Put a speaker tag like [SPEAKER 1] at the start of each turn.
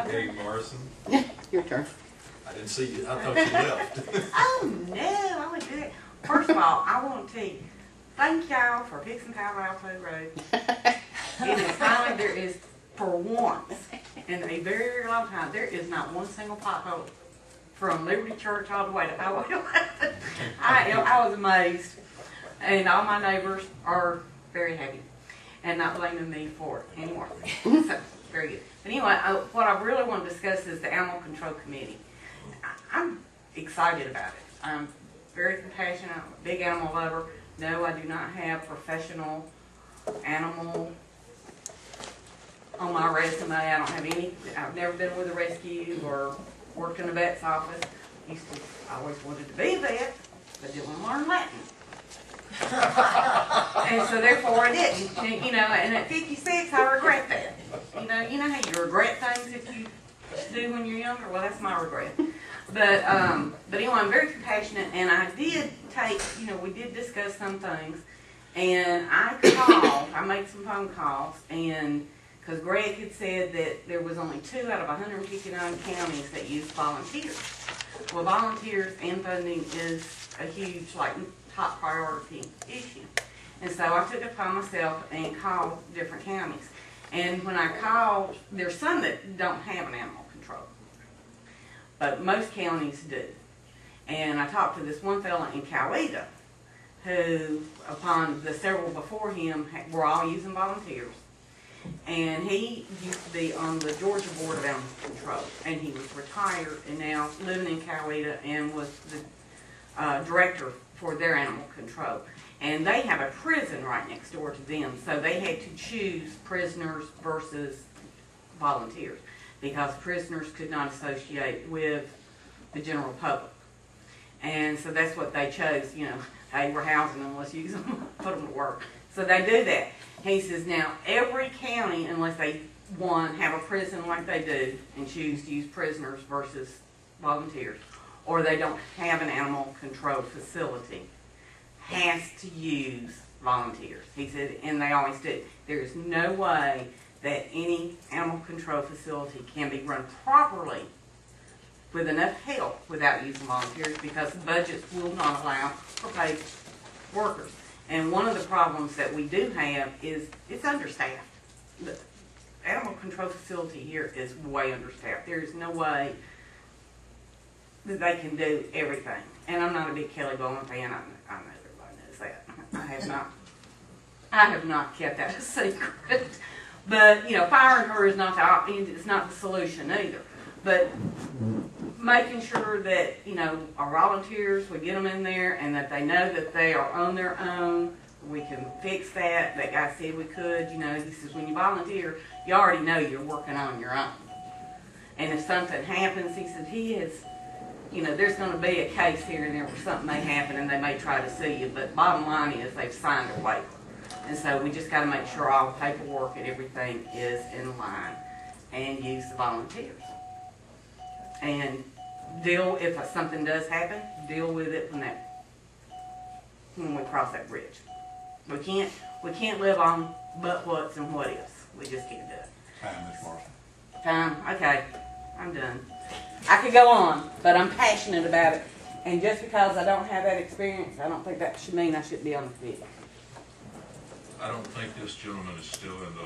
[SPEAKER 1] Hey, Morrison.
[SPEAKER 2] Your turn.
[SPEAKER 1] I didn't see you. I thought you left.
[SPEAKER 3] Oh no, I would do it. First of all, I want to thank y'all for fixing Alpo Road. It is finally, there is, for once, in a very long time, there is not one single pothole from Liberty Church all the way to Highway 11. I was amazed. And all my neighbors are very happy and not blaming me for it anymore. So, very good. But anyway, what I really want to discuss is the Animal Control Committee. I'm excited about it. I'm very compassionate. I'm a big animal lover. No, I do not have professional animal on my resume. I don't have any. I've never been with a rescue or worked in a vet's office. I always wanted to be a vet, but didn't want to learn Latin. And so therefore I didn't, you know, and at 56 I regret that. You know how you regret things that you do when you're younger? Well, that's my regret. But anyway, I'm very compassionate, and I did take, you know, we did discuss some things, and I made some phone calls, and because Greg had said that there was only 2 out of 159 counties that use volunteers. Well, volunteers and funding is a huge, like, top priority issue. And so I took it upon myself and called different counties. And when I called, there's some that don't have an animal control, but most counties do. And I talked to this one fella in Coweta who, upon the several before him, were all using volunteers. And he used to be on the Georgia Board of Animal Control, and he was retired and now living in Coweta and was the director for their animal control. And they have a prison right next door to them, so they had to choose prisoners versus volunteers because prisoners could not associate with the general public. And so that's what they chose, you know, hey, we're housing them, let's use them, put them to work. So they do that. He says now every county, unless they, one, have a prison like they do and choose to use prisoners versus volunteers, or they don't have an animal control facility, has to use volunteers. He said, and they always do. There is no way that any animal control facility can be run properly with enough help without using volunteers because budgets will not allow for paid workers. And one of the problems that we do have is it's understaffed. The animal control facility here is way understaffed. There is no way that they can do everything. And I'm not a big Kelly Bowman fan. I know everybody knows that. I have not kept that a secret. But, you know, firing her is not it's not the solution either. But making sure that, you know, our volunteers, we get them in there and that they know that they are on their own. We can fix that. That guy said we could, you know, he says when you volunteer, you already know you're working on your own. And if something happens, he said he is, you know, there's going to be a case here and there where something may happen and they may try to sue you, but bottom line is they've signed a waiver. And so we just got to make sure all the paperwork and everything is in line and use the volunteers. And deal, if something does happen, deal with it when we cross that bridge. We can't live on but what's and what ifs. We just can't do it.
[SPEAKER 1] Time, Miss Morrison.
[SPEAKER 3] Time, okay, I'm done. I could go on, but I'm passionate about it. And just because I don't have that experience, I don't think that should mean I should be on the committee.
[SPEAKER 1] I don't think this gentleman is still in the